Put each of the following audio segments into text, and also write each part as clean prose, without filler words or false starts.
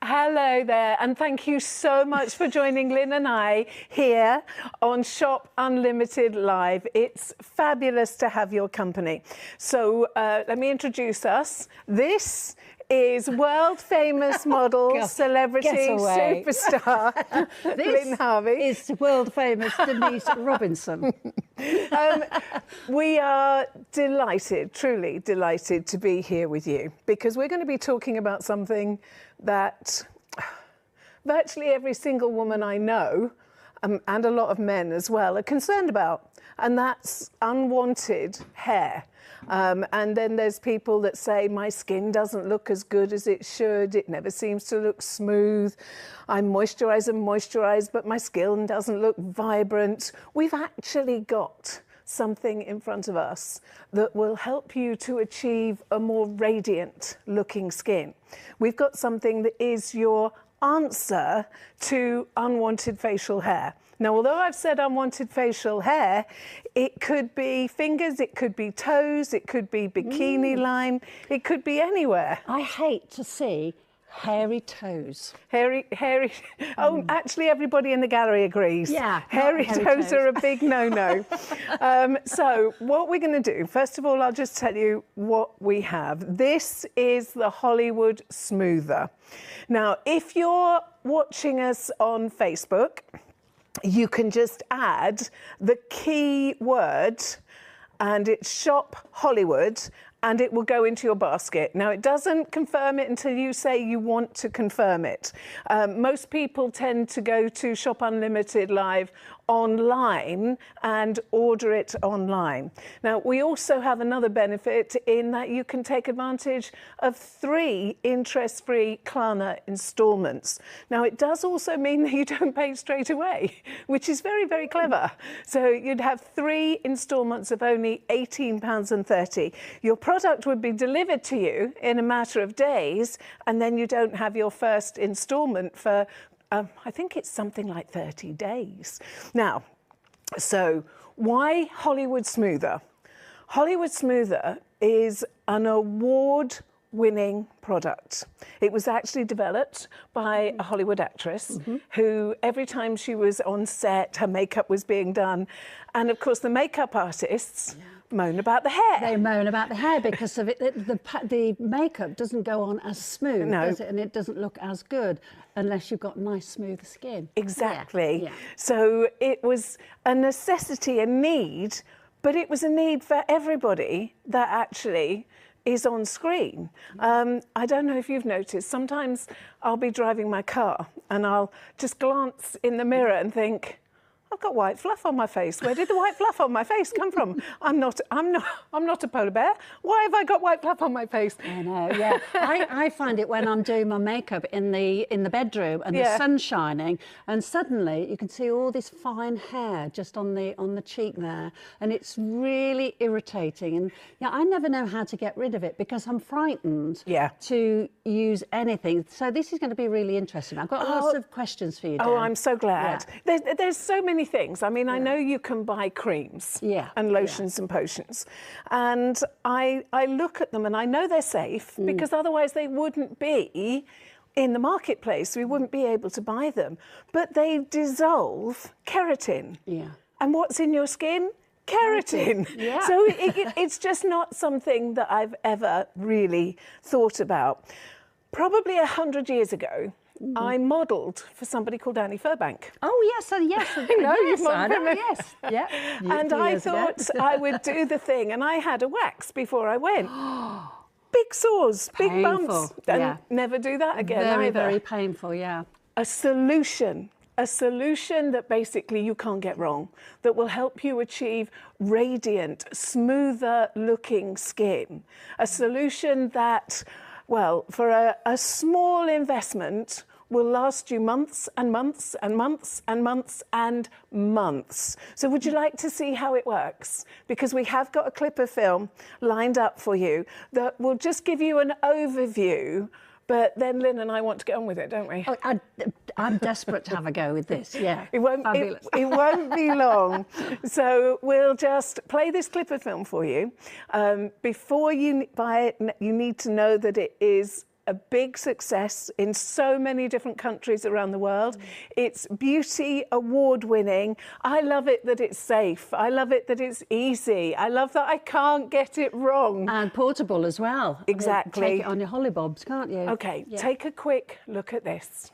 Hello there, and thank you so much for joining Lynn and I here on Shop Unlimited Live. It's fabulous to have your company. So let me introduce us. This is world-famous model, celebrity, superstar, Lynn Harvey. Is world-famous Denise Robinson. We are delighted, truly delighted to be here with you, because we're going to be talking about something that virtually every single woman I know, and a lot of men as well, are concerned about, and that's unwanted hair. And then there's people that say, my skin doesn't look as good as it should, it never seems to look smooth, I moisturise, but my skin doesn't look vibrant. We've actually got something in front of us that will help you to achieve a more radiant looking skin. We've got something that is your answer to unwanted facial hair. Now, although I've said unwanted facial hair, it could be fingers, it could be toes, it could be bikini line, it could be anywhere. I hate to see hairy toes. Hairy. Oh, actually, everybody in the gallery agrees. Yeah, hairy toes are a big no-no. So what we're going to do, first of all, I'll just tell you what we have. This is the Hollywood Smoother. Now, if you're watching us on Facebook, you can just add the key word, and it's Shop Hollywood, and it will go into your basket. Now, it doesn't confirm it until you say you want to confirm it. Most people tend to go to Shop Unlimited Live online and order it online. Now, we also have another benefit in that you can take advantage of 3 interest-free Klarna installments. Now, it does also mean that you don't pay straight away, which is very, very clever. So you'd have 3 installments of only £18.30. Your product would be delivered to you in a matter of days, and then you don't have your first installment for I think it's something like 30 days. Now, so why Hollywood Smoother? Hollywood Smoother is an award-winning product. It was actually developed by a Hollywood actress who, every time she was on set, her makeup was being done. And of course, the makeup artists moan about the hair. They moan about the hair because of it. The makeup doesn't go on as smooth, does it? And it doesn't look as good unless you've got nice, smooth skin. Exactly. Yeah. So it was a necessity, a need, but it was a need for everybody that actually is on screen. I don't know if you've noticed, sometimes I'll be driving my car and I'll just glance in the mirror and think, I've got white fluff on my face. Where did the white fluff on my face come from? I'm not a polar bear. Why have I got white fluff on my face? I know, yeah. I find it when I'm doing my makeup in the bedroom and the sun's shining, and suddenly you can see all this fine hair just on the cheek there, and it's really irritating. And I never know how to get rid of it because I'm frightened to use anything. So this is going to be really interesting. I've got lots of questions for you, Dan. Oh, I'm so glad. Yeah. There's so many things. I mean, I know you can buy creams and lotions and potions, and I look at them and I know they're safe because otherwise they wouldn't be in the marketplace. We wouldn't be able to buy them. But they dissolve keratin. Yeah. And what's in your skin? Keratin. Yeah. So it's just not something that I've ever really thought about. Probably 100 years ago, I modelled for somebody called Annie Furbank. Oh, yes, yes. Yes. Yeah. And I thought I would do the thing, and I had a wax before I went. Big sores, big bumps. And never do that again either. Very painful, yeah. A solution that basically you can't get wrong, that will help you achieve radiant, smoother looking skin. A solution that, well, for a small investment, will last you months and months and months and months and months. So would you like to see how it works? Because we have got a clip of film lined up for you that will just give you an overview, but then Lynn and I want to get on with it, don't we? Oh, I'm desperate to have a go with this, yeah. It won't be long. So we'll just play this clip of film for you. Before you buy it, you need to know that it is a big success in so many different countries around the world. It's beauty award winning. I love it that it's safe. I love it that it's easy. I love that I can't get it wrong. And portable as well. Exactly. I mean, take it on your hollybobs, can't you? Okay, take a quick look at this.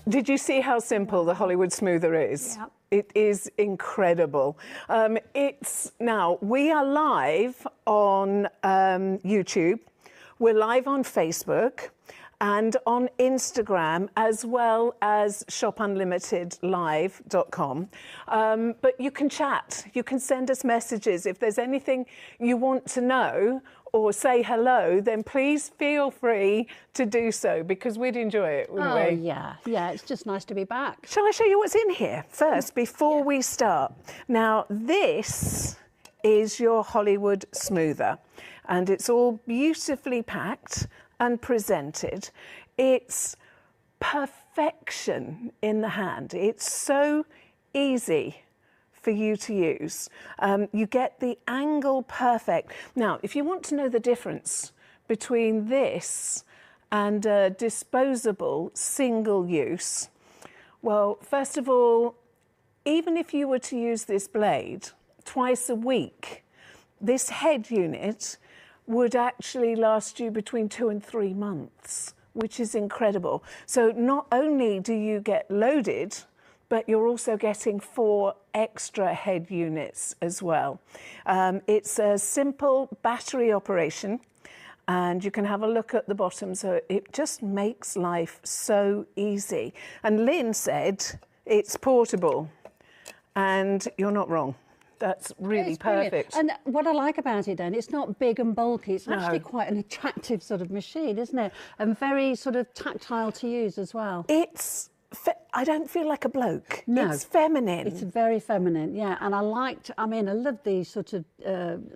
Did you see how simple the Hollywood Smoother is? Yeah. It is incredible. Now, we are live on YouTube, we're live on Facebook and on Instagram, as well as shopunlimitedlive.com. But you can chat, you can send us messages. If there's anything you want to know or say hello, then please feel free to do so, because we'd enjoy it, wouldn't we? Yeah, it's just nice to be back. Shall I show you what's in here first, before we start? Now, this is your Hollywood Smoother, and it's all beautifully packed and presented. It's perfection in the hand. It's so easy for you to use. You get the angle perfect. Now, if you want to know the difference between this and a disposable single use, well, first of all, even if you were to use this blade twice a week, this head unit would actually last you between 2 and 3 months, which is incredible. So not only do you get loaded, but you're also getting 4 extra head units as well. It's a simple battery operation, and you can have a look at the bottom. So it just makes life so easy. And Lynn said it's portable, and you're not wrong. That's really perfect. And what I like about it then, it's not big and bulky. It's actually quite an attractive sort of machine, isn't it? And very sort of tactile to use as well. I don't feel like a bloke. No. It's feminine. It's very feminine, yeah. And I love the sort of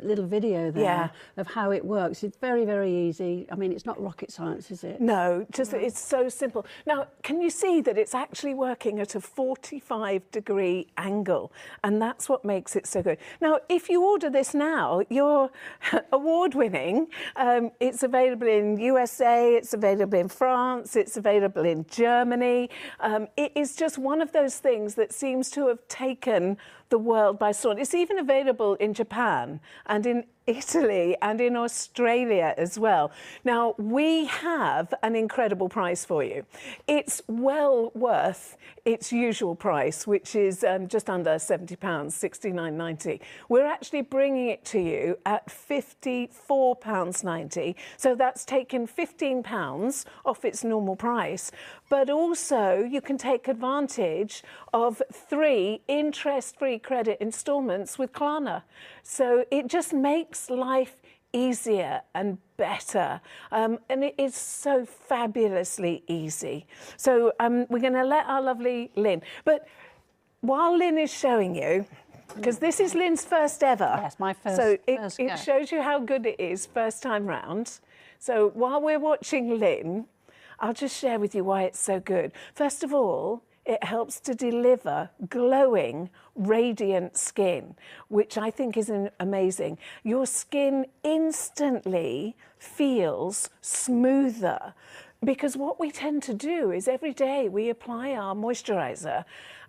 little video there of how it works. It's very, very easy. I mean, it's not rocket science, is it? No, just it's so simple. Now, can you see that it's actually working at a 45-degree angle? And that's what makes it so good. Now, if you order this now, you're award-winning. It's available in USA, it's available in France, it's available in Germany. It is just one of those things that seems to have taken the world by storm. It's even available in Japan and in Italy and in Australia as well. Now, we have an incredible price for you. It's well worth its usual price, which is just under £70, £69.90. We're actually bringing it to you at £54.90. So that's taken £15 off its normal price. But also, you can take advantage of 3 interest-free credit instalments with Klarna. So it just makes life easier and better, and it is so fabulously easy. So we're going to let our lovely Lynn, but while Lynn is showing you, because this is Lynn's first ever. Yes, my first. So first it shows you how good it is first time round. So while we're watching Lynn, I'll just share with you why it's so good. First of all, it helps to deliver glowing, radiant skin, which I think is amazing. Your skin instantly feels smoother, because what we tend to do is every day we apply our moisturiser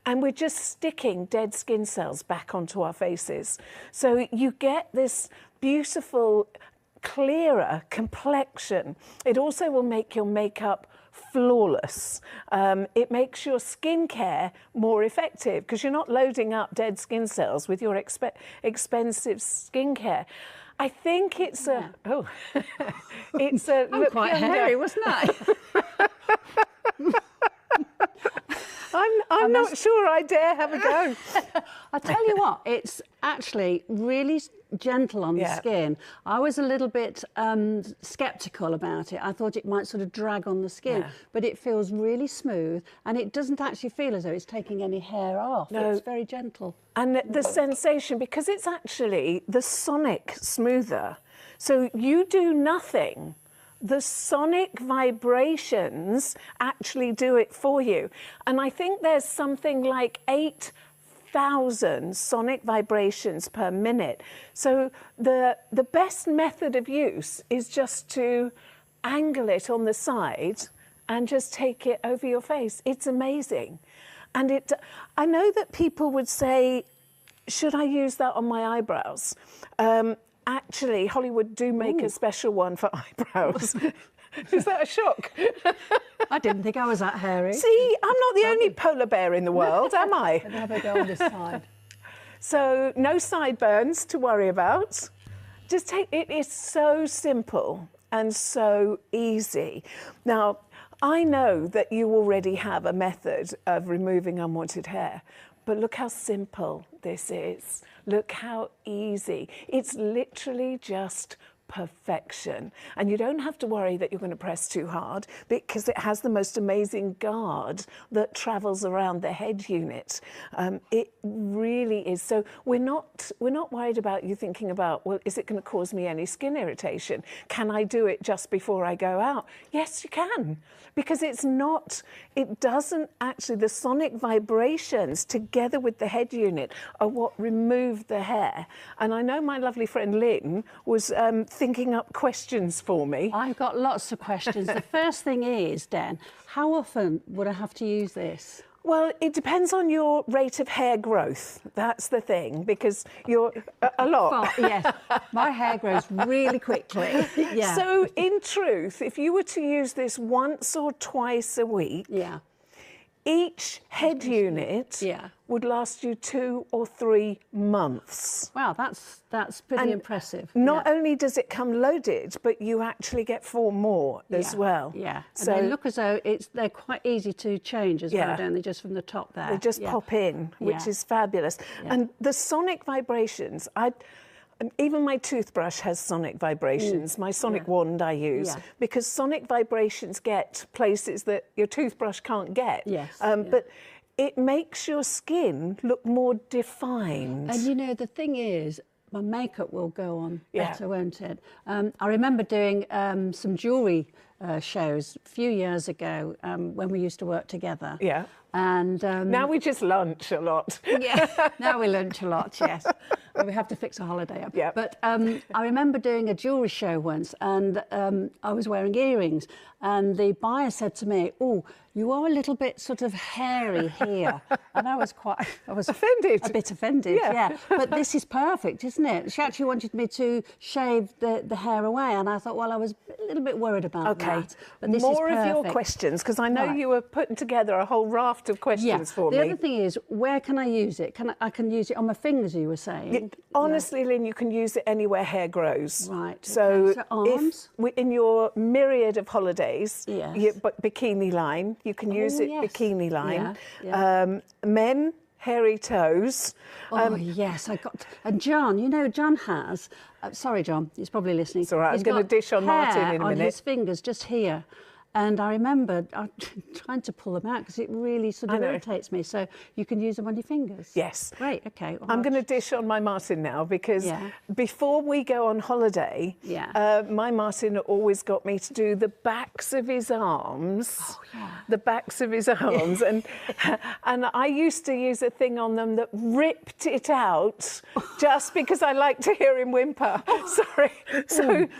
and we're just sticking dead skin cells back onto our faces. So you get this beautiful clearer complexion. It also will make your makeup flawless. It makes your skincare more effective because you're not loading up dead skin cells with your expensive skincare. I think it's a, it's a, I'm quite hairy, wasn't I? I'm not sure I dare have a go. I tell you what, it's actually really gentle on the skin. I was a little bit sceptical about it. I thought it might sort of drag on the skin, but it feels really smooth and it doesn't actually feel as though it's taking any hair off. No. It's very gentle. And the sensation, because it's actually the sonic smoother, so you do nothing. The sonic vibrations actually do it for you. And I think there's something like 8,000 sonic vibrations per minute. So the best method of use is just to angle it on the side and just take it over your face. It's amazing. And I know that people would say, should I use that on my eyebrows? Actually, Hollywood do make a special one for eyebrows. Is that a shock? I didn't think I was that hairy. See, I'm not the only polar bear in the world, am I? Let me have a go on this side. So, no sideburns to worry about. Just take it. It's so simple and so easy. Now, I know that you already have a method of removing unwanted hair, but look how simple this is. Look how easy. It's literally just perfection. And you don't have to worry that you're going to press too hard because it has the most amazing guard that travels around the head unit. It really is. So we're not worried about you thinking about, well, is it going to cause me any skin irritation? Can I do it just before I go out? Yes, you can. Because it doesn't actually, the sonic vibrations together with the head unit are what remove the hair. And I know my lovely friend Lynn was thinking up questions for me. I've got lots of questions. The first thing is, Dan, how often would I have to use this? Well, it depends on your rate of hair growth. That's the thing, because you're a lot. Yes, my hair grows really quickly. Yeah. So, in truth, if you were to use this once or twice a week, each head unit would last you 2 or 3 months. Wow, that's pretty impressive. Not only does it come loaded, but you actually get 4 more as well. Yeah, so and they look as though they're quite easy to change as well, don't they, just from the top there? They just pop in, which is fabulous. And the sonic vibrations, even my toothbrush has sonic vibrations. My sonic wand I use because sonic vibrations get places that your toothbrush can't get. Yes. But it makes your skin look more defined. And you know, the thing is, my makeup will go on better, won't it? I remember doing some jewellery shows a few years ago when we used to work together. Yeah. And now we just lunch a lot. Now we lunch a lot, yes. And we have to fix a holiday up. Yeah. But I remember doing a jewellery show once and I was wearing earrings and the buyer said to me, "Oh, you are a little bit sort of hairy here." And I was offended. A bit offended, yeah. But this is perfect, isn't it? She actually wanted me to shave the hair away and I thought, well, I was a little bit worried about that. But this More is of your questions, because I know you were putting together a whole raft of questions for me. The other thing is, where can I use it? I can use it on my fingers, you were saying? Honestly, Lynn, you can use it anywhere hair grows. Right. So, arms? In your myriad of holidays, bikini line, you can use it bikini line. Men, hairy toes. Yes, I got. And John, you know, John has. Sorry, John, he's probably listening. It's all right. I'm going to dish on Martin in a minute. On his fingers, just here. And I remember trying to pull them out because it really sort of irritates me. So you can use them on your fingers. Yes. Great, okay. I'm going to dish on my Martin now because before we go on holiday, my Martin always got me to do the backs of his arms. Oh, yeah. The backs of his arms. And I used to use a thing on them that ripped it out just because I like to hear him whimper. Sorry.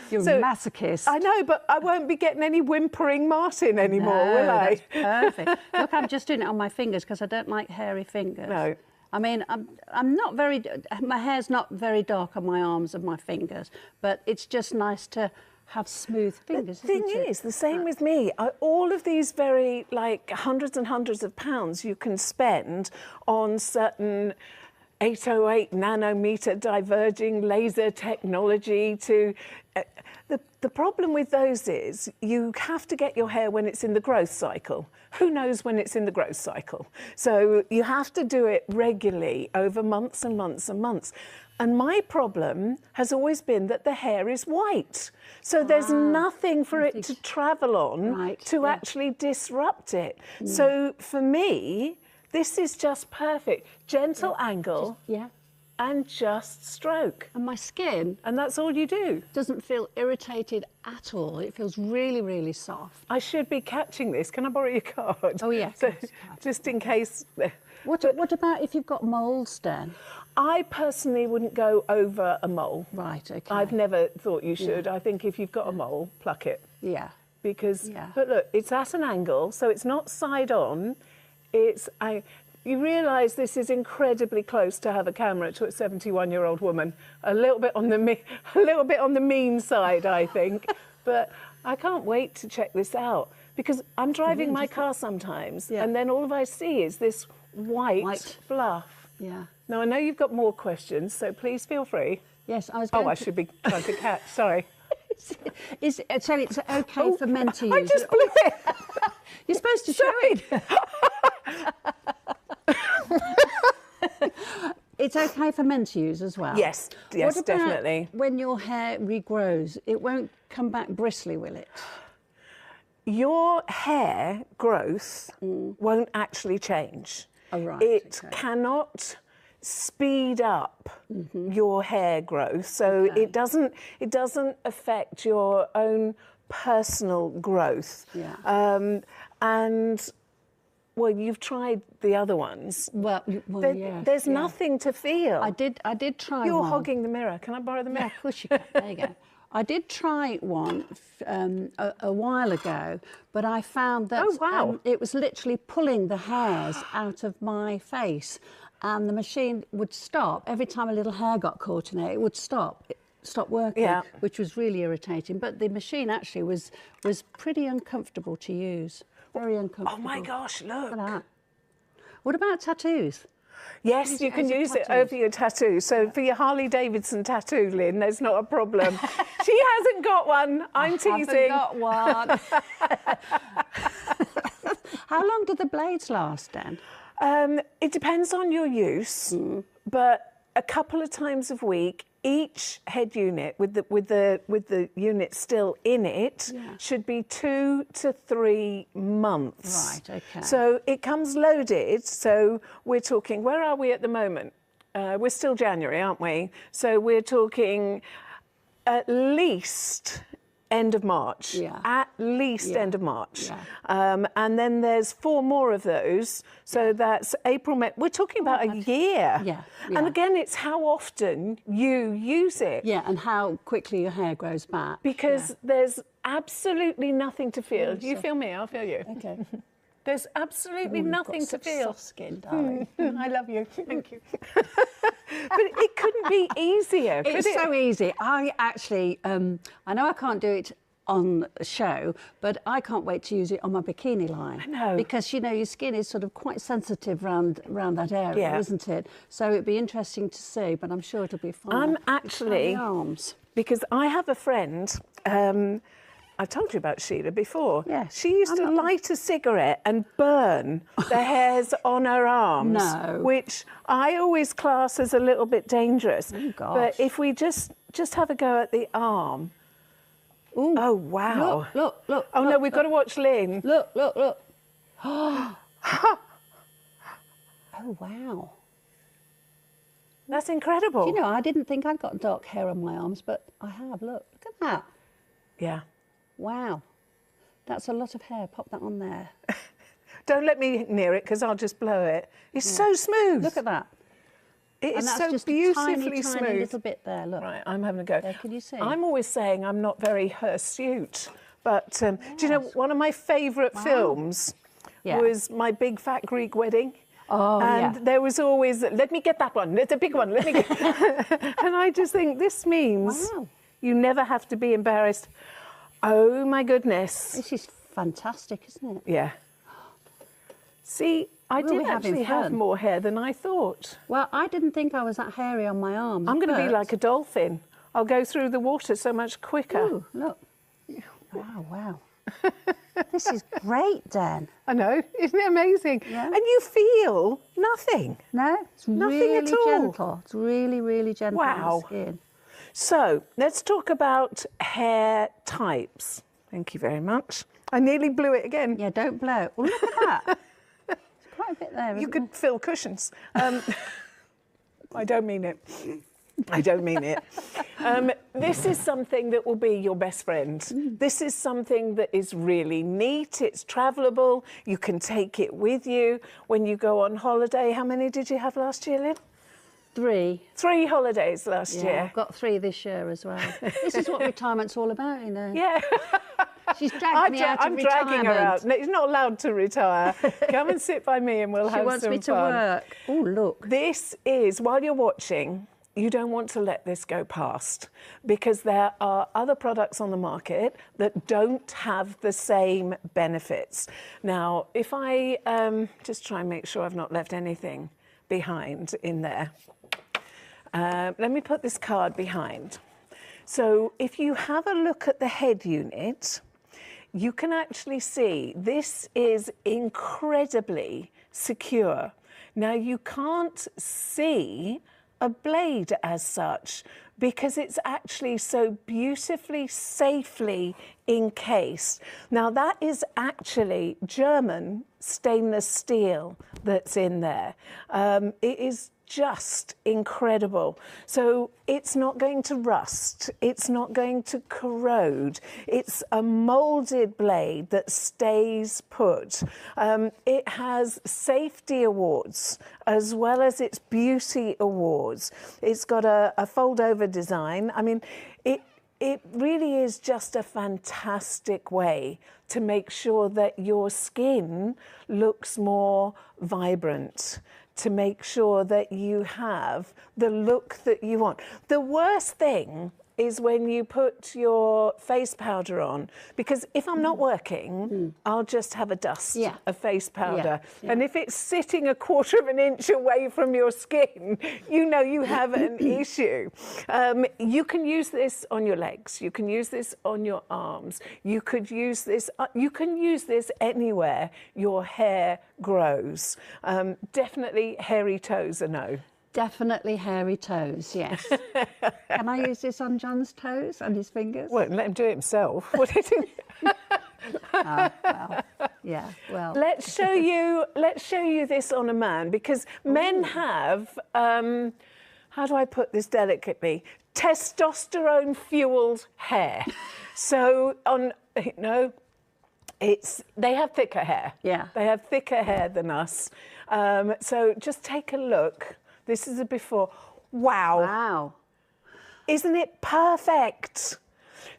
You're a masochist. I know, but I won't be getting any whimpering Martin anymore, will I? That's perfect. Look, I'm just doing it on my fingers because I don't like hairy fingers. No. I mean, I'm not very, my hair's not very dark on my arms and my fingers, but it's just nice to have smooth fingers, The thing is, the same with me. All of these very, like, hundreds and hundreds of pounds you can spend on certain 808 nanometer diverging laser technology to... The problem with those is you have to get your hair when it's in the growth cycle. Who knows when it's in the growth cycle? So you have to do it regularly over months and months and months. And my problem has always been that the hair is white. So there's nothing for it to travel on to actually disrupt it. So for me, this is just perfect. Gentle angle. And just stroke. And my skin... And that's all you do. Doesn't feel irritated at all. It feels really, really soft. I should be catching this. Can I borrow your card? Oh, yeah. So, just in case... What about if you've got moles, Dan? I personally wouldn't go over a mole. Right, OK. I've never thought you should. I think if you've got a mole, pluck it. Yeah. Because... But look, it's at an angle, so it's not side on. It's... You realise this is incredibly close to have a camera to a 71-year-old woman. A little bit on the mean side, I think. But I can't wait to check this out because I'm driving my car sometimes, and then all I see is this white fluff. Yeah. Now I know you've got more questions, so please feel free. Yes, I was. I should be trying to catch. Sorry. So it's okay for men to use. I just blew it. You're supposed to show it. It's okay for men to use as well? Yes, what about definitely. When your hair regrows, it won't come back bristly, will it? Your hair growth won't actually change. Oh, right. It cannot speed up your hair growth, so it doesn't affect your own personal growth. Yeah. And well, you've tried the other ones. Well, there's nothing to feel. I did try one. You're hogging the mirror. Can I borrow the mirror? Yeah, of course you can. There you go. I did try one a while ago, but I found that it was literally pulling the hairs out of my face, and the machine would stop every time a little hair got caught in it. It would stop working, which was really irritating. But the machine actually was pretty uncomfortable to use. Very uncomfortable. Oh my gosh, look. Look at that. What about tattoos? Yes, you can use it over your tattoo. So for your Harley Davidson tattoo, Lynn, there's not a problem. She hasn't got one. I'm teasing. I haven't got one. How long do the blades last, Dan? It depends on your use, but a couple of times a week, each head unit with the unit still in it should be 2 to 3 months. Right, okay. So it comes loaded. So we're talking, where are we at the moment? We're still January, aren't we? So we're talking at least end of March. At least end of March. And then there's 4 more of those. So that's April, May. We're talking about a year. And again, it's how often you use it. Yeah, and how quickly your hair grows back. Because there's absolutely nothing to feel. You feel me, I'll feel you. Okay. There's absolutely nothing to feel. Soft skin, darling. I love you. Thank you. But it couldn't be easier, could it? It's so easy. I actually, I know I can't do it on a show, but I can't wait to use it on my bikini line. I know. Because, you know, your skin is sort of quite sensitive around that area, isn't it? So it'd be interesting to see, but I'm sure it'll be fun. I'm actually, arms. because I have a friend, I've told you about Sheila before. Yes. She used to light a cigarette and burn the hairs on her arms. No. Which I always class as a little bit dangerous. Oh, gosh. But if we just have a go at the arm. Ooh. Oh, wow. Look. Oh, no, we've got to watch Lynn. Look. Oh, wow. That's incredible. You know, I didn't think I'd got dark hair on my arms, but I have. Look at that. Yeah. Wow. That's a lot of hair. Pop that on there. Don't let me near it because I'll just blow it. It's so smooth. Look at that. It is that's so just beautifully a smooth. tiny little bit there, look. Right, I'm having a go. There, can you see? I'm always saying I'm not very hirsute, but do you know, one of my favourite films was My Big Fat Greek Wedding. Oh, and yeah. there was always, let me get that one, it's a big one, let me get... And I just think this means you never have to be embarrassed. Oh my goodness. This is fantastic, isn't it? Yeah. See, I did actually have more hair than I thought. Well, I didn't think I was that hairy on my arms. I'm going to be like a dolphin. I'll go through the water so much quicker. Ooh, look. Wow, wow. This is great, Dan. I know, isn't it amazing? Yeah. And you feel nothing. No, it's Nothing really at all. gentle. It's really, really gentle on Wow. the skin. So let's talk about hair types. Thank you very much. I nearly blew it again. Yeah, don't blow. Oh, look at that. There's quite a bit there. You could fill cushions. I don't mean it. I don't mean it. This is something that will be your best friend. This is something that is really neat. It's travelable. You can take it with you when you go on holiday. How many did you have last year, Lynn? 3. 3 holidays last year. I've got 3 this year as well. This is what retirement's all about, you know. Yeah. She's dragged me out of I'm retirement. dragging her out. No, she's not allowed to retire. Come and sit by me and we'll have some fun. She wants me to work. Oh, look. This is, while you're watching, you don't want to let this go past because there are other products on the market that don't have the same benefits. Now, if I just try and make sure I've not left anything behind in there. Let me put this card behind. So if you have a look at the head unit, you can actually see this is incredibly secure. Now, you can't see a blade as such because it's actually so beautifully, safely encased. Now, that is actually German stainless steel that's in there. It is just incredible. So it's not going to rust, it's not going to corrode. It's a molded blade that stays put. It has safety awards as well as its beauty awards. It's got a fold-over design. I mean, it really is just a fantastic way to make sure that your skin looks more vibrant, to make sure that you have the look that you want. The worst thing is when you put your face powder on, because if I'm not working, I'll just have a dust of face powder. And if it's sitting a quarter of an inch away from your skin, you know you have an issue. You can use this on your legs. You can use this on your arms. You could use this, you can use this anywhere your hair grows. Definitely hairy toes are no. Definitely hairy toes, yes. Can I use this on John's toes and his fingers? Well, let him do it himself. What do you think? Well, yeah, well. Let's show you this on a man, because men have, how do I put this delicately? Testosterone fueled hair. So they have thicker hair. Yeah. They have thicker hair than us. So just take a look. This is a before. Wow. Wow. Isn't it perfect?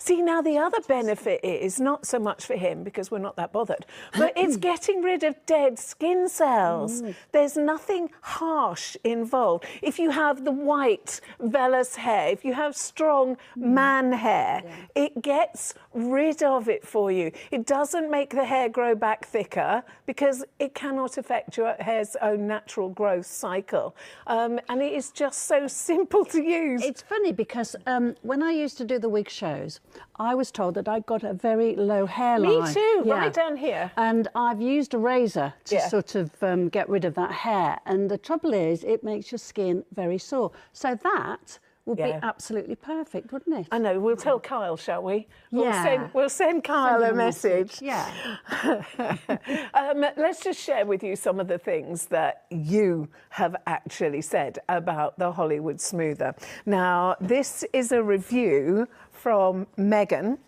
See, now the other benefit is not so much for him because we're not that bothered, but it's getting rid of dead skin cells. There's nothing harsh involved. If you have the white vellus hair, if you have strong man hair, it gets rid of it for you. It doesn't make the hair grow back thicker because it cannot affect your hair's own natural growth cycle. And it is just so simple to use. It's funny because when I used to do the wig shows, I was told that I got a very low hairline. Me too, right down here. And I've used a razor to sort of get rid of that hair. And the trouble is, it makes your skin very sore. So that would be absolutely perfect, wouldn't it? I know. We'll tell Kyle, shall we? Yeah. We'll send Kyle a message. Yeah. Let's just share with you some of the things that you have actually said about the Hollywood Smoother. Now, this is a review from Megan.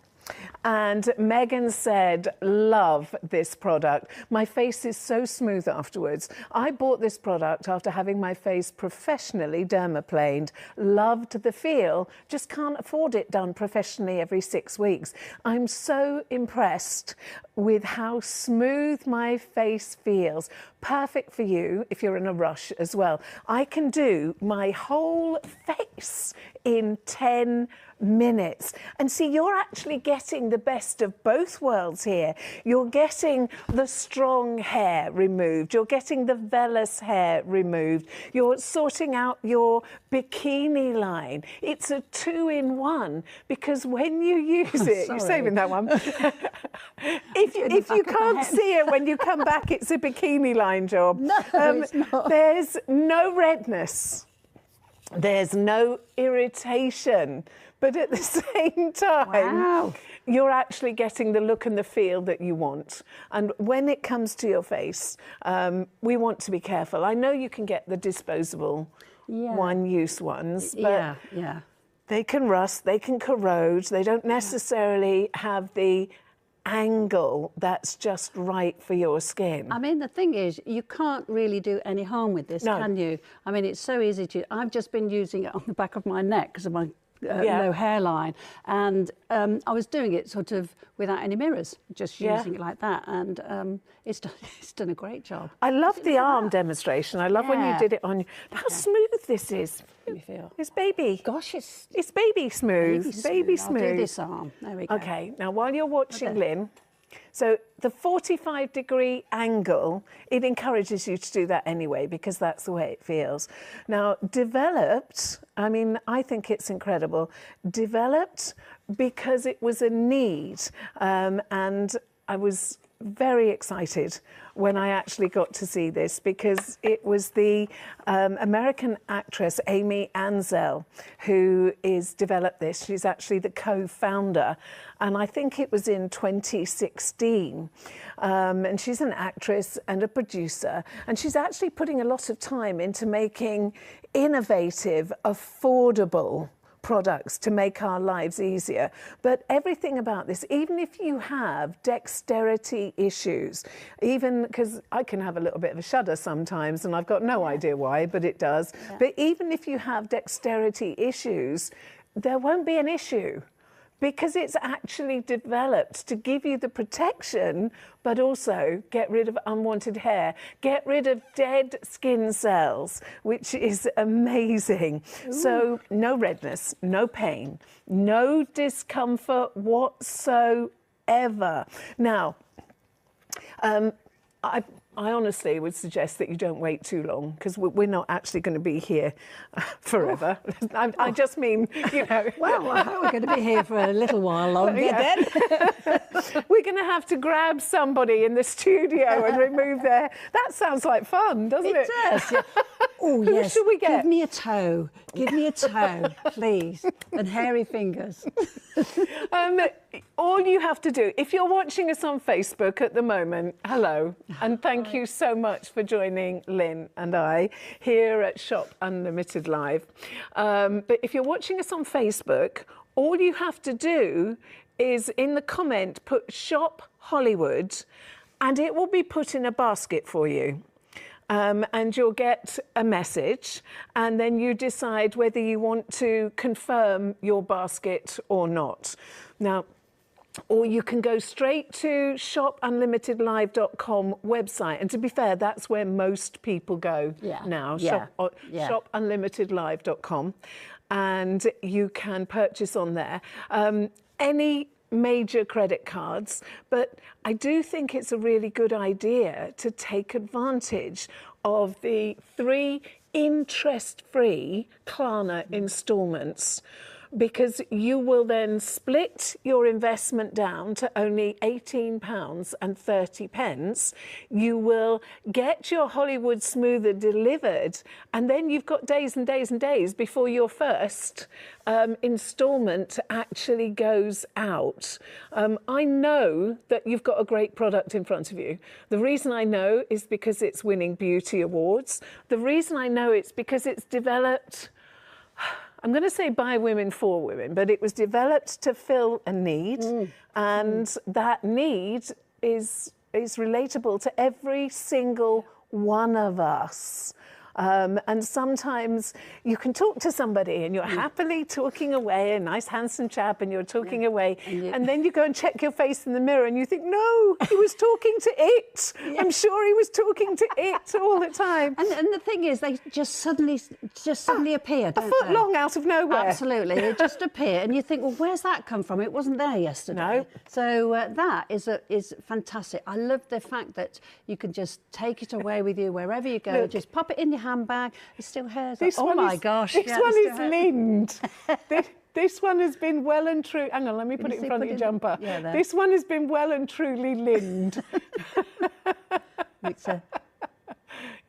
And Megan said, love this product. My face is so smooth afterwards. I bought this product after having my face professionally dermaplaned. Loved the feel, just can't afford it done professionally every 6 weeks. I'm so impressed with how smooth my face feels. perfect for you if you're in a rush as well. I can do my whole face in 10 minutes. And see, you're actually getting the best of both worlds here. You're getting the strong hair removed. You're getting the vellus hair removed. You're sorting out your bikini line. It's a 2-in-1 because when you use it, you're saving that one. if you can't see it when you come back, it's a bikini line job. No, it's not. There's no redness. There's no irritation, but at the same time, you're actually getting the look and the feel that you want. And when it comes to your face, we want to be careful. I know you can get the disposable one-use ones, but they can rust, they can corrode, they don't necessarily have the angle that's just right for your skin. I mean, the thing is, you can't really do any harm with this, can you? I mean, it's so easy to... I've just been using it on the back of my neck because of my low hairline, and I was doing it sort of without any mirrors, just using it like that, and it's done a great job. I love the arm demonstration. I love when you did it on... How smooth this is. Let me feel. It's baby. Gosh, it's baby smooth. Baby smooth. I'll do this arm. There we go. Okay, now while you're watching Lynn, so the 45-degree angle, it encourages you to do that anyway because that's the way it feels. Now, developed, I mean, I think it's incredible. Developed because it was a need, and I was very excited when I actually got to see this because it was the American actress Amy Ansel who is developed this. She's actually the co-founder, and I think it was in 2016. And she's an actress and a producer, and she's actually putting a lot of time into making innovative, affordable products to make our lives easier. But everything about this, even if you have dexterity issues, even because I can have a little bit of a shudder sometimes and I've got no idea why, but it does. But even if you have dexterity issues, there won't be an issue because it's actually developed to give you the protection, but also get rid of unwanted hair, get rid of dead skin cells, which is amazing. Ooh. So no redness, no pain, no discomfort whatsoever. Now, I honestly would suggest that you don't wait too long because we're not actually going to be here forever. I just mean, you know. Well, we're going to be here for a little while longer then. We're going to have to grab somebody in the studio and remove their... That sounds like fun, doesn't it? It does. Yeah. Oh, Who yes. should we get? Give me a toe. Give me a toe, please. And hairy fingers. All you have to do, if you're watching us on Facebook at the moment, hello, and thank you so much for joining Lynn and I here at Shop Unlimited Live. But if you're watching us on Facebook, all you have to do is in the comment put Shop Hollywood and it will be put in a basket for you. And you'll get a message, and then you decide whether you want to confirm your basket or not. Now, or you can go straight to shopunlimitedlive.com website. And to be fair, that's where most people go now, shopunlimitedlive.com. And you can purchase on there. Any major credit cards, but I do think it's a really good idea to take advantage of the 3 interest-free Klarna installments, because you will then split your investment down to only £18.30. You will get your Hollywood Smoother delivered, and then you've got days and days and days before your first instalment actually goes out. I know that you've got a great product in front of you. The reason I know is because it's winning beauty awards. The reason I know it's because it's developed, I'm going to say by women for women, but it was developed to fill a need, and that need is relatable to every single one of us. And sometimes you can talk to somebody and you're happily talking away, a nice handsome chap, and you're talking away, and then you go and check your face in the mirror and you think, no, he was talking to it. I'm sure he was talking to it all the time. And the thing is, they just suddenly appear, don't a foot they? long out of nowhere. Absolutely, they just appear, and you think, well, where's that come from? It wasn't there yesterday. No. So that is fantastic. I love the fact that you can just take it away with you wherever you go. Look, just pop it in your handbag. It still hairs. Oh my gosh! This one is lind. This one has been well and true. Hang on, let me put it in front of your jumper. Yeah, this one has been well and truly lind.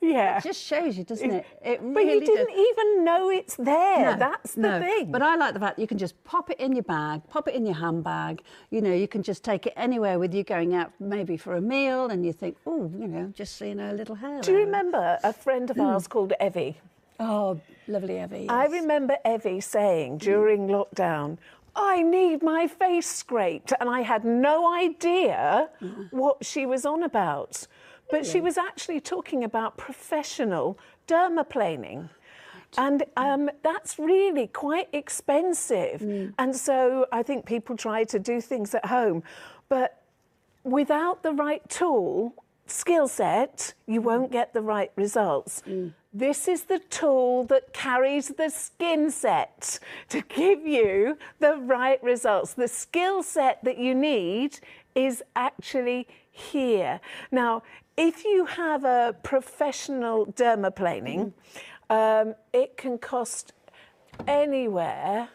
Yeah. It just shows you, doesn't it? It really but you didn't even know it's there. No, That's the thing. But I like the fact that you can just pop it in your bag, pop it in your handbag. You know, you can just take it anywhere with you going out, maybe for a meal, and you think, oh, you know, just seeing her little hair. Do you remember a friend of ours called Evie? Oh, lovely Evie. Yes. I remember Evie saying during lockdown, I need my face scraped. And I had no idea what she was on about. But she was actually talking about professional dermaplaning. And that's really quite expensive. And so I think people try to do things at home. But without the right tool, skill set, you won't get the right results. This is the tool that carries the skin set to give you the right results. The skill set that you need is actually here. Now, if you have a professional dermaplaning, it can cost anywhere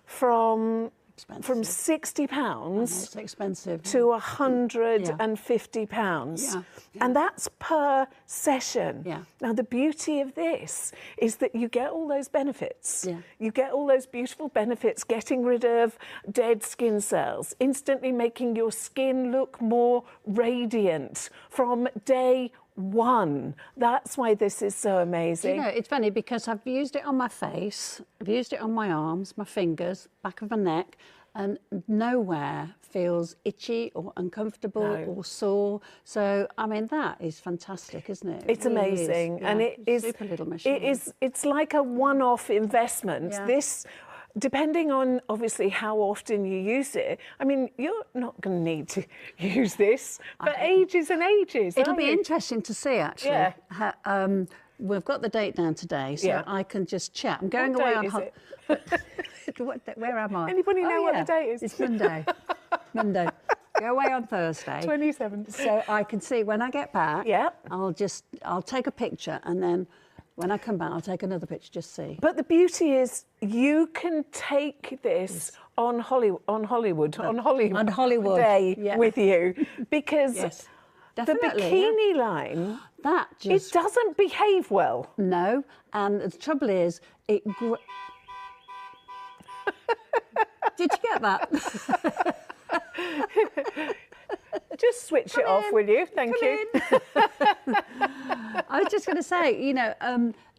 from £60 it's expensive. to £150. And that's per session. Now, the beauty of this is that you get all those benefits. You get all those beautiful benefits, getting rid of dead skin cells, instantly making your skin look more radiant from day one. That's why this is so amazing. You know, it's funny because I've used it on my face, I've used it on my arms, my fingers, back of my neck, and nowhere feels itchy or uncomfortable or sore. So, I mean, that is fantastic, isn't it? It's really amazing. And it is super little machine. It's like a one-off investment. This, depending on obviously how often you use it, I mean, you're not going to need to use this for ages and ages. It'll be interesting to see, actually. We've got the date down today, so I can just chat. I'm going away on holiday. Where am I? Anybody know what the date is? It's Monday. Monday. Go away on Thursday. 27th. So I can see when I get back. I'll take a picture, and then when I come back, I'll take another picture, just see. But the beauty is you can take this on Hollywood Day with you, because the bikini line, it doesn't behave well. No, and the trouble is, Did you get that? Just switch it off, will you? Thank you. I was just going to say, you know,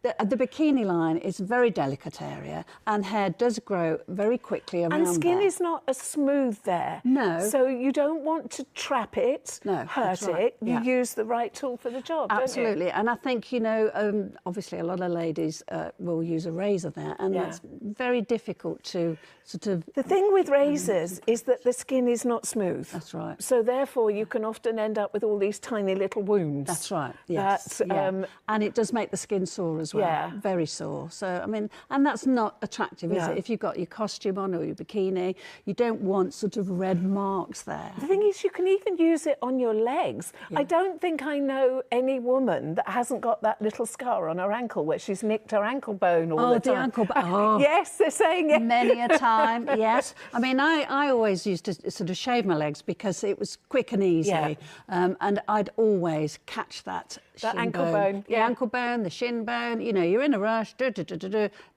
the bikini line is a very delicate area, and hair does grow very quickly around And skin there. is not as smooth there. No. So you don't want to trap it, hurt it. You Yeah. use the right tool for the job, Absolutely. don't you? And I think, you know, obviously a lot of ladies will use a razor there, and that's very difficult to sort of... The thing with razors is that the skin is not smooth. That's right. So therefore you can often end up with all these tiny little wounds. That's right, yes. And it does make the skin sore as well. Very sore. So, I mean, and that's not attractive, is it? If you've got your costume on or your bikini, you don't want sort of red marks there. The thing is, you can even use it on your legs. I don't think I know any woman that hasn't got that little scar on her ankle where she's nicked her ankle bone all the time. The ankle bone. Oh. Yes, they're saying it. Many a time, yes. I mean, I always used to sort of shave my legs because it was quick and easy. And I'd always catch that ankle bone. The ankle bone, the shin bone, you know, you're in a rush,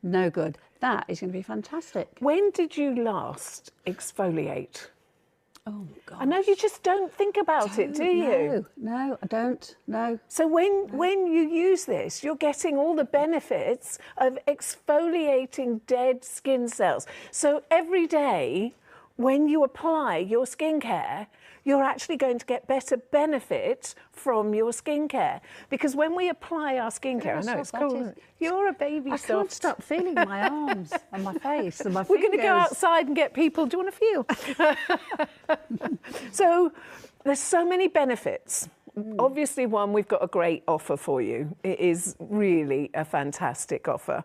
no good. That is going to be fantastic. When did you last exfoliate? Oh, God. I know you just don't think about it, do you? No, I don't, no. So when you use this, you're getting all the benefits of exfoliating dead skin cells. So every day, when you apply your skincare, you're actually going to get better benefit from your skincare. Because when we apply our skincare, I know it's cool, isn't it? You're a baby soft. I can't stop feeling my arms and my face and my fingers. We're going to go outside and get people. Do you want to feel? So there's so many benefits. Obviously, one, we've got a great offer for you. It is really a fantastic offer.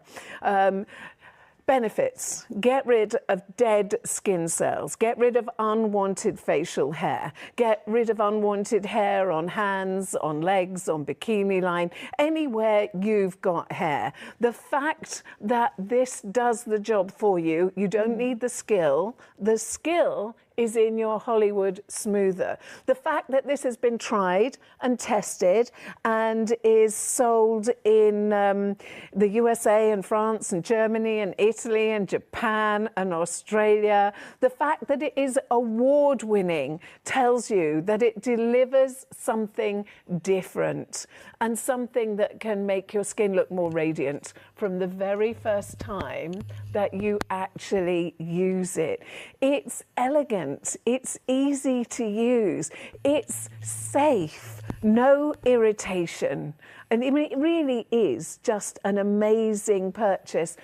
Benefits: get rid of dead skin cells, get rid of unwanted facial hair, get rid of unwanted hair on hands, on legs, on bikini line, anywhere you've got hair. The fact that this does the job for you, you don't need the skill. The skill is in your Hollywood smoother. The fact that this has been tried and tested and is sold in the USA and France and Germany and Italy and Japan and Australia, the fact that it is award-winning tells you that it delivers something different and something that can make your skin look more radiant from the very first time that you actually use it. It's elegant, it's easy to use, it's safe, no irritation. And I mean, it really is just an amazing purchase.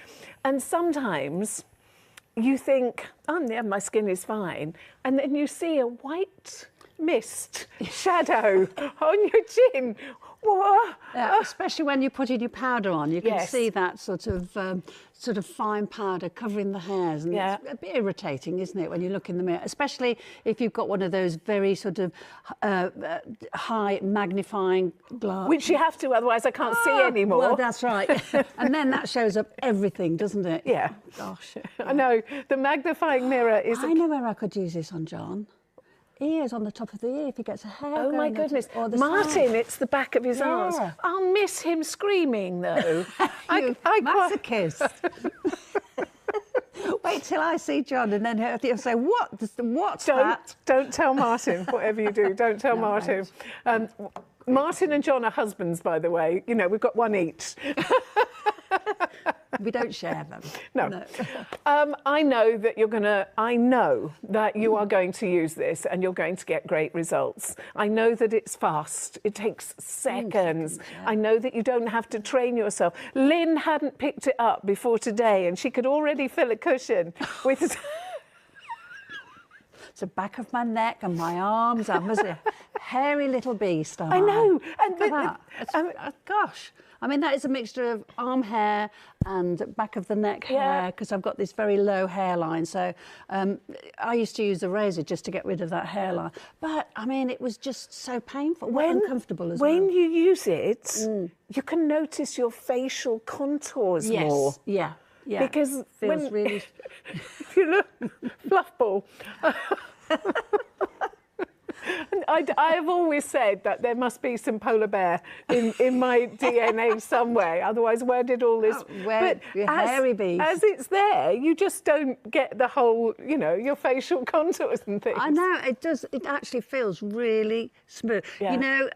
And sometimes you think, oh yeah, my skin is fine. And then you see a white mist shadow on your chin. Yeah, especially when you're putting your powder on, you can see that sort of fine powder covering the hairs, and it's a bit irritating, isn't it, when you look in the mirror, especially if you've got one of those very sort of high magnifying glass. Which you have to, otherwise I can't see anymore. Well, that's right. And then that shows up everything, doesn't it? Yeah. Oh, gosh. I know. The magnifying mirror is... I know where I could use this on John. Ears on the top of the ear if he gets a hair. Oh my goodness. Or the Martin, side. it's the back of his arms. I'll miss him screaming though. I masochist. Wait till I see John and then he'll say, what's that? Don't tell Martin, whatever you do, don't tell Martin. Martin and John are husbands, by the way. You know, we've got one each. We don't share them. No. I know that you are going to use this and you're going to get great results. I know that it's fast. It takes seconds. I know that you don't have to train yourself. Lynn hadn't picked it up before today and she could already fill a cushion with... It's the back of my neck and my arms. I was a hairy little beast. I know. And look at that. Gosh. I mean, that is a mixture of arm hair and back of the neck hair, because I've got this very low hairline. So I used to use a razor just to get rid of that hairline. But, I mean, it was just so painful, uncomfortable as well. When you use it, you can notice your facial contours more. Yeah. Because feels really... if you look, fluff ball. I've always said that there must be some polar bear in my DNA somewhere. Otherwise, where did all this... hairy beast. As it's there, you just don't get the whole, you know, your facial contours and things. I know, it does. It actually feels really smooth. Yeah. You know,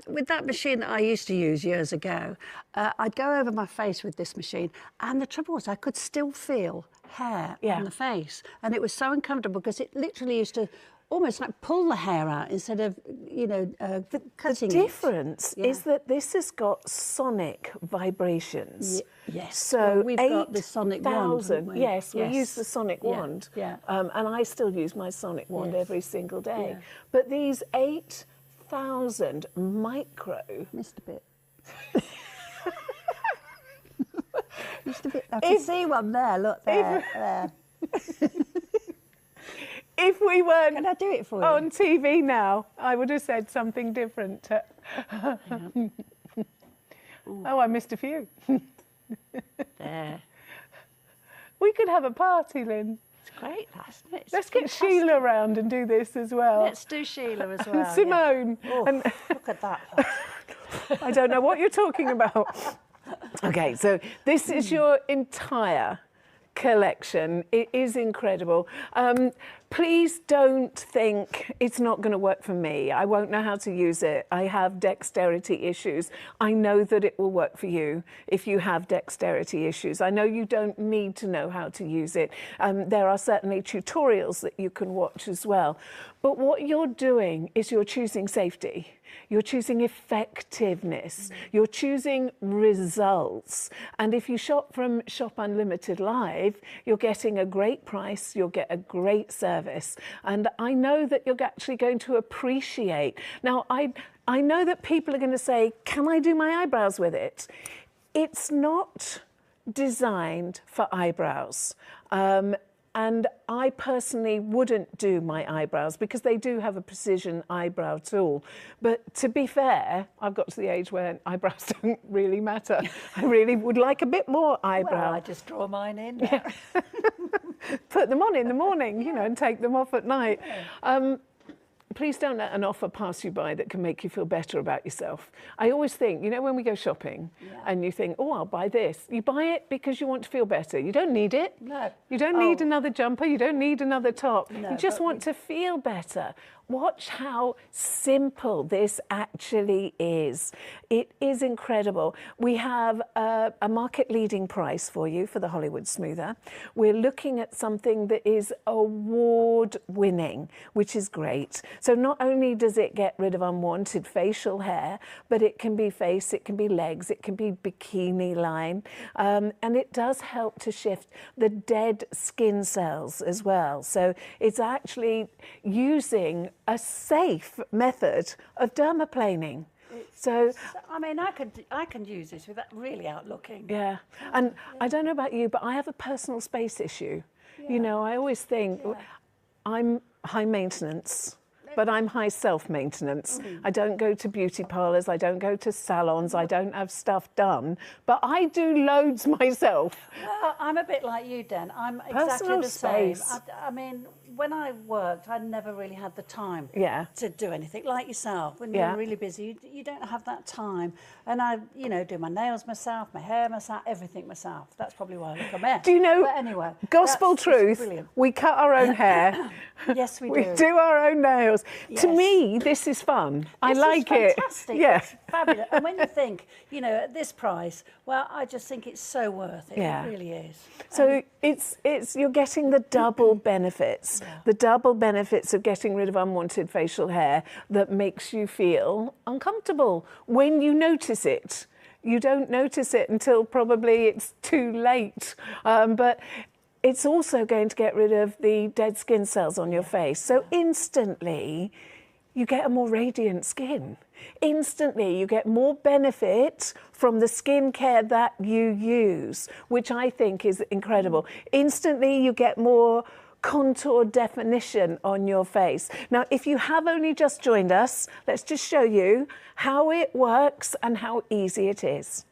with that machine that I used to use years ago, I'd go over my face with this machine, and the trouble was I could still feel hair on the face. And it was so uncomfortable because it literally used to almost like pull the hair out instead of, you know, cutting The difference is that this has got sonic vibrations. Yes. So we've got the sonic wand, haven't we? Yes, we use the sonic wand. Yeah. And I still use my sonic wand every single day. But these 8,000 micro... Missed a bit. Missed a bit. I can see one there, look, there. If we weren't Can I do it for you? on TV now, I would have said something different. Oh, I missed a few. There. We could have a party, Lynn. It's great, isn't it? Let's get Sheila around and do this as well. Let's do Sheila as well. And Simone. Yeah. Oh, and look at that. I don't know what you're talking about. Okay, so this is your entire collection. It is incredible. Please don't think it's not going to work for me. I won't know how to use it. I have dexterity issues. I know that it will work for you if you have dexterity issues. I know you don't need to know how to use it. There are certainly tutorials that you can watch as well. But what you're doing is you're choosing safety. You're choosing effectiveness. You're choosing results. And if you shop from Shop Unlimited Live, you're getting a great price, you'll get a great service. And I know that you're actually going to appreciate. Now, I know that people are going to say, can I do my eyebrows with it? It's not designed for eyebrows. And I personally wouldn't do my eyebrows because they do have a precision eyebrow tool. But to be fair, I've got to the age where eyebrows don't really matter. I really would like a bit more eyebrow. Well, I just draw mine in. Yeah. Put them on in the morning, you know, and take them off at night. Please don't let an offer pass you by that can make you feel better about yourself. I always think, you know, when we go shopping and you think, oh, I'll buy this. You buy it because you want to feel better. You don't need it. No. You don't need another jumper. You don't need another top. No, you just want to feel better. Watch how simple this actually is. It is incredible. We have a market-leading price for you for the Hollywood Smoother. We're looking at something that is award-winning, which is great. So not only does it get rid of unwanted facial hair, but it can be face, it can be legs, it can be bikini line, and it does help to shift the dead skin cells as well. So it's actually using a safe method of dermaplaning. So, I mean, I can use this without really out looking. yeah. And I don't know about you, but I have a personal space issue. You know, I always think I'm high maintenance, but I'm high self-maintenance. I don't go to beauty parlours, I don't go to salons, I don't have stuff done, but I do loads myself. Well, I'm a bit like you, Dan. I'm exactly Personal the same. space. I mean, when I worked, I never really had the time to do anything. Like yourself, when you're really busy, you don't have that time. And I, you know, do my nails myself, my hair myself, everything myself. That's probably why I look a mess. Do you know, but anyway, gospel truth, brilliant. we cut our own hair. Yes, we do. We do our own nails. Yes. To me, this is fun. I This like is it. fantastic. Yeah. It's fabulous. And when you think, you know, at this price, well, I just think it's so worth it. Yeah. It really is. So it's you're getting the double benefits, the double benefits of getting rid of unwanted facial hair that makes you feel uncomfortable when you notice it. You don't notice it until probably it's too late. But it's also going to get rid of the dead skin cells on your face. So instantly, you get a more radiant skin. Instantly, you get more benefit from the skincare that you use, which I think is incredible. Instantly, you get more contour definition on your face. Now, if you have only just joined us, let's just show you how it works and how easy it is.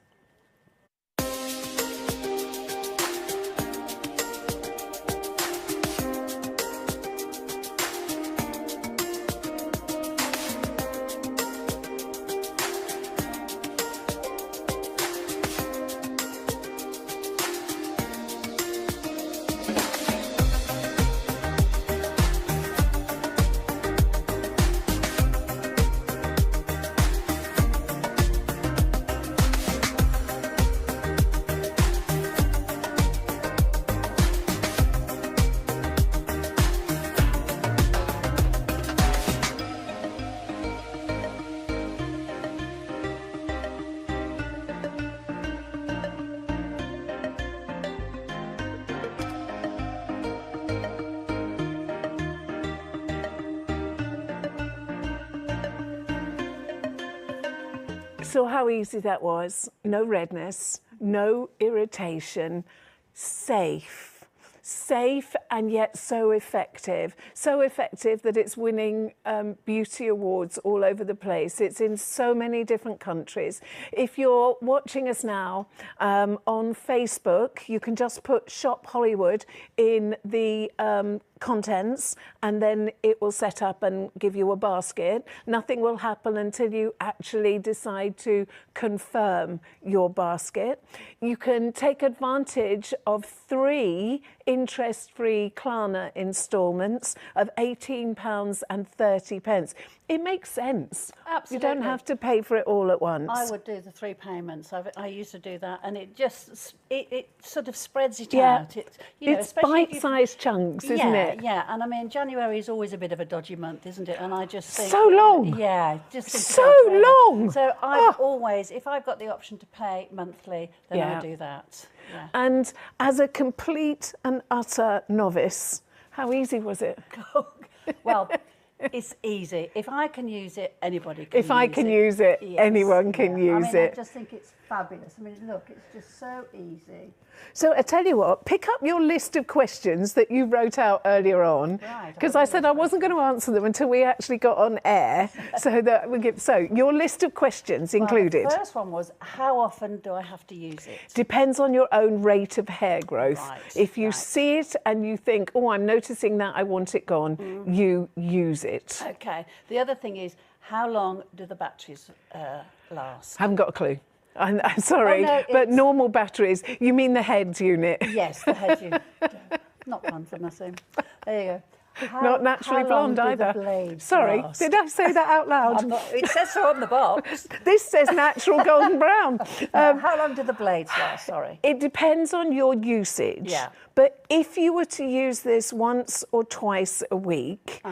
So how easy that was. No redness, no irritation, safe. safe and yet so effective. So effective that it's winning beauty awards all over the place. It's in so many different countries. If you're watching us now on Facebook, you can just put Shop Hollywood in the contents, and then it will set up and give you a basket. Nothing will happen until you actually decide to confirm your basket. You can take advantage of 3 interest-free Klarna instalments of £18.30. It makes sense. Absolutely. You don't have to pay for it all at once. I would do the 3 payments. I used to do that, and it just it sort of spreads it Yeah. out. It's bite-sized chunks, isn't it? Yeah, and I mean January is always a bit of a dodgy month, isn't it? And I just think So long. Yeah, just think So about it. long. So I've always, if I've got the option to pay monthly, then Yeah. I do that. Yeah. And as a complete and utter novice, how easy was it? Well, it's easy. If I can use it, anybody can use it. If I can use it, Yes, anyone can use I mean, it. I just think it's fabulous. I mean, look, it's just so easy. So I tell you what, pick up your list of questions that you wrote out earlier on, Right, because I said I wasn't going to answer them until we actually got on air. So your list of questions included. Well, the first one was, how often do I have to use it? Depends on your own rate of hair growth. Right, if you right. see it and you think, oh, I'm noticing that, I want it gone, you use it. Okay. The other thing is, how long do the batteries last? Haven't got a clue. I'm sorry, Oh, no, but it's- normal batteries, you mean the head unit? Yes, the head unit. Not one for nothing. There you go. Not naturally how long blonde do the either. blades Sorry, last? did I say that out loud? It says so on the box. This says natural golden brown. How long do the blades last? Sorry. It depends on your usage. Yeah. But if you were to use this once or twice a week,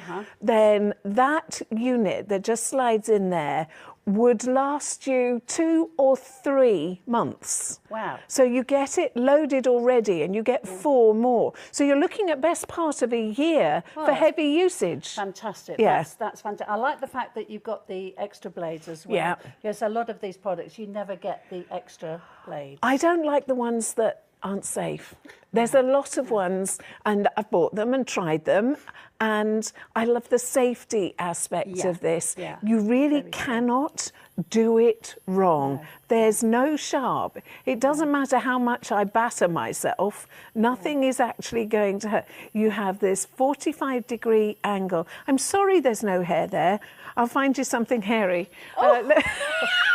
then that unit that just slides in there would last you 2 or 3 months. Wow. So you get it loaded already and you get 4 more. So you're looking at best part of a year for heavy usage. Fantastic. Yeah. That's fantastic. I like the fact that you've got the extra blades as well. Yeah. Yes, a lot of these products, you never get the extra blades. I don't like the ones that aren't safe. There's a lot of ones, and I've bought them and tried them, and I love the safety aspect of this. Yeah. You really cannot do it wrong. No. There's no sharp. It doesn't matter how much I batter myself, nothing is actually going to hurt. You have this 45-degree angle. I'm sorry there's no hair there. I'll find you something hairy.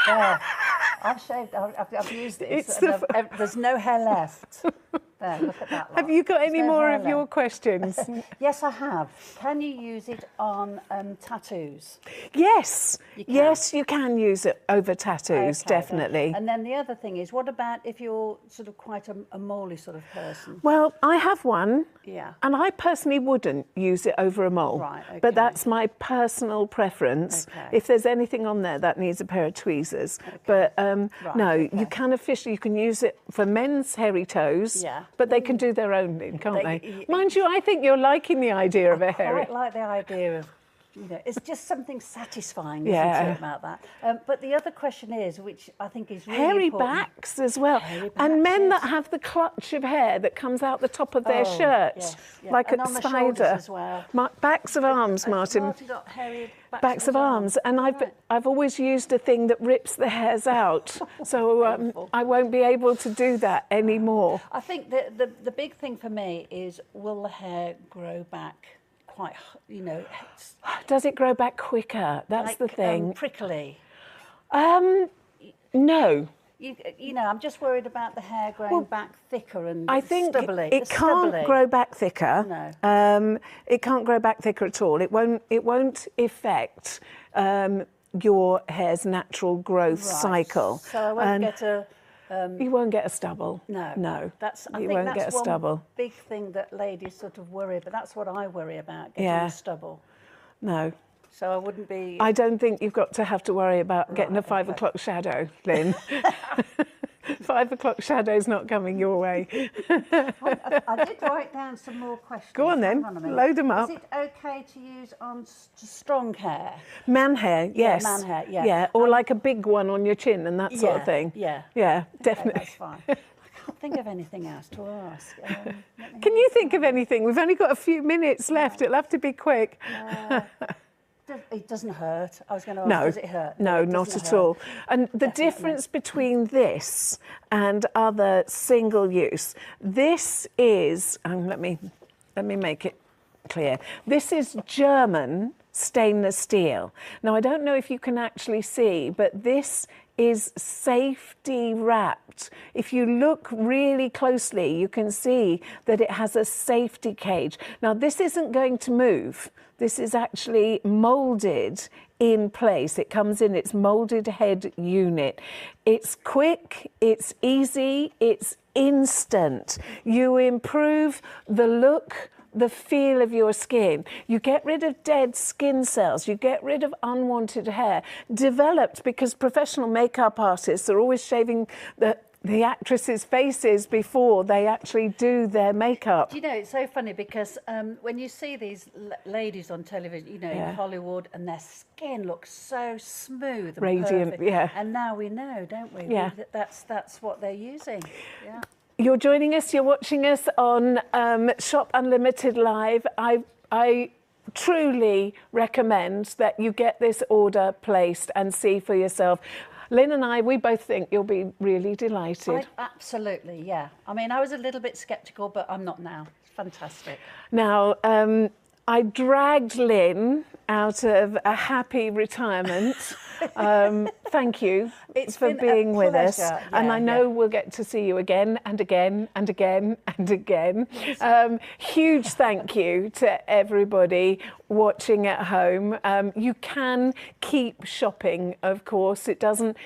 Yeah. I've shaved, I've used this. There's no hair left. There, look at that. Have you got any no more hair of your left. questions? Yes, I have. Can you use it on tattoos? Yes. You can. Yes, you can use it over tattoos, Okay, definitely. And then the other thing is, what about if you're sort of quite a moly sort of person? Well, I have one. Yeah. And I personally wouldn't use it over a mole. Right, okay. But that's my personal preference. Okay. If there's anything on there, that needs a pair of tweezers. But no, okay. you can officially, you can use it for men's hairy toes. Yeah. But they can do their own thing, can't They- they? Mind you, I think you're liking the idea of a I hairy. quite like the idea of, it's just something satisfying, Yeah. isn't it, about that? But the other question is, which I think is really Hairy important. backs as well. Hairy And backs, men yes. that have the clutch of hair that comes out the top of their Oh, shirt, yes, yeah. like And a on the shoulders spider. as well. Backs of arms, Martin. Martin got hairy Backs of arms, and Right. I've always used a thing that rips the hairs out, so I won't be able to do that anymore. I think the big thing for me is, will the hair grow back quite, Does it grow back quicker? That's like, the thing. prickly? No, I'm just worried about the hair growing back thicker and I think stubbly. it can't grow back thicker. No. It can't grow back thicker at all. It won't affect your hair's natural growth cycle. So I won't get a... You won't get a stubble. No. No. I you think won't that's get a one stubble. big thing that ladies sort of worry about. That's what I worry about, getting Yeah. a stubble. No. So I wouldn't be... I don't think you've got to have to worry about getting a 5 o'clock shadow, Lynn. 5 o'clock shadow's not coming your way. I did write down some more questions. Go on then, Hang a minute. load them up. Is it okay to use on strong hair? Man hair, yes. man hair, yeah. Yeah, or like a big one on your chin and that sort of thing. Yeah. Yeah, Okay, definitely. that's fine. I can't think of anything else to ask. Can you think of anything? We've only got a few minutes left. It'll have to be quick. It doesn't hurt. I was going to ask, does it hurt? No, not at all. And the difference between this and other single use, this is, let me make it clear. This is German stainless steel. Now, I don't know if you can actually see, but this is safety wrapped. If you look really closely, you can see that it has a safety cage. Now, this isn't going to move. This is actually moulded in place. It comes in its moulded head unit. It's quick, it's easy, it's instant. You improve the look, the feel of your skin. You get rid of dead skin cells. You get rid of unwanted hair. Developed because professional makeup artists are always shaving the actresses' faces before they actually do their makeup. Do you know, it's so funny because when you see these ladies on television, you know, in Hollywood, and their skin looks so smooth and radiant, perfect. yeah. And now we know, don't we? Yeah. That's what they're using. Yeah. You're joining us, you're watching us on Shop Unlimited Live. I truly recommend that you get this order placed and see for yourself. Lynn and I, we both think you'll be really delighted. Absolutely, yeah. I mean, I was a little bit sceptical, but I'm not now. It's fantastic. Now, I dragged Lynn out of a happy retirement. Thank you for being with us. Yeah, and I know we'll get to see you again and again and again and again. Huge thank you to everybody watching at home. You can keep shopping, of course. It doesn't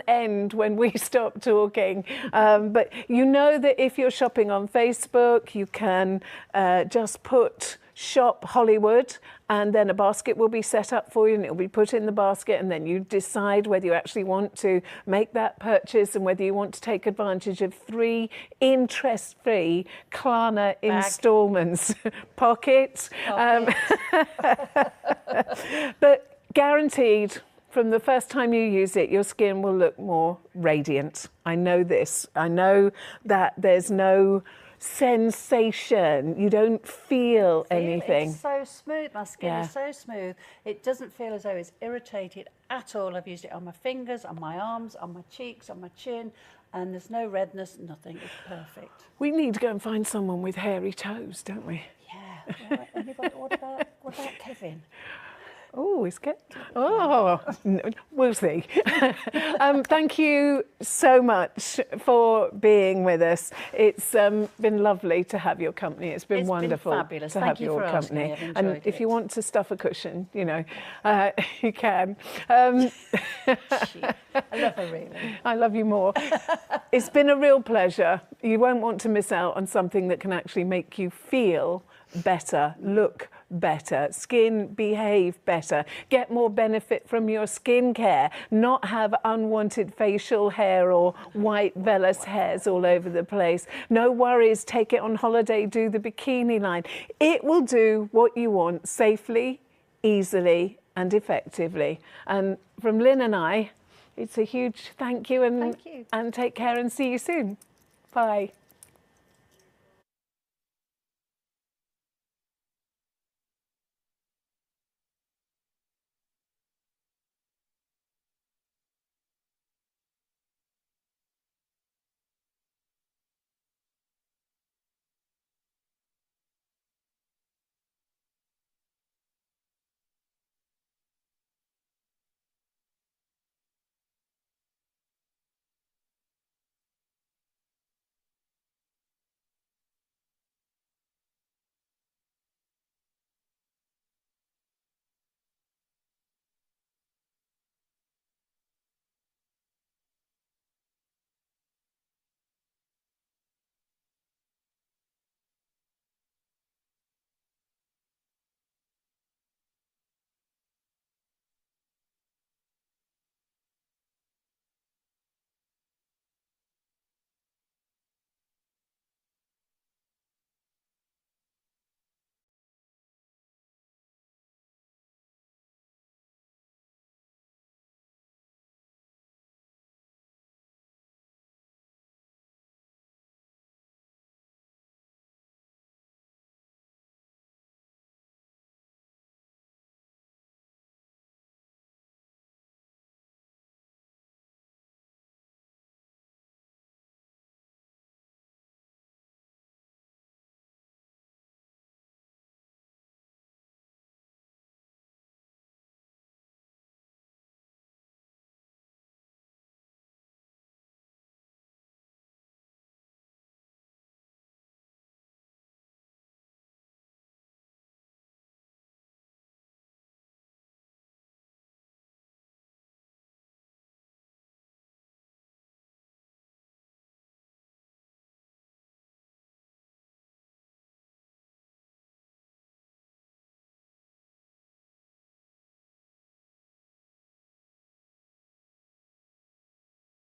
end when we stop talking. But you know that if you're shopping on Facebook, you can just put Shop Hollywood, and then a basket will be set up for you and it'll be put in the basket, and then you decide whether you actually want to make that purchase and whether you want to take advantage of 3 interest-free Klarna installments. Pocket. But guaranteed, from the first time you use it, your skin will look more radiant. I know this. I know that there's no sensation. You don't feel anything. It's so smooth. My skin is so smooth. It doesn't feel as though it's irritated at all. I've used it on my fingers, on my arms, on my cheeks, on my chin, and there's no redness, nothing. It's perfect. We need to go and find someone with hairy toes, don't we? Yeah. What about Kevin? Oh, is good. Oh, no, we'll see. Thank you so much for being with us. It's been lovely to have your company. It's been wonderful fabulous. to have your company. And if you want to stuff a cushion, you know, you can. I love her really. I love you more. It's been a real pleasure. You won't want to miss out on something that can actually make you feel better, look better, skin behave better, get more benefit from your skincare, not have unwanted facial hair or white vellus hairs all over the place. No worries, take it on holiday, do the bikini line. It will do what you want safely, easily and effectively. And from Lynn and I, it's a huge thank you and take care and see you soon. Bye.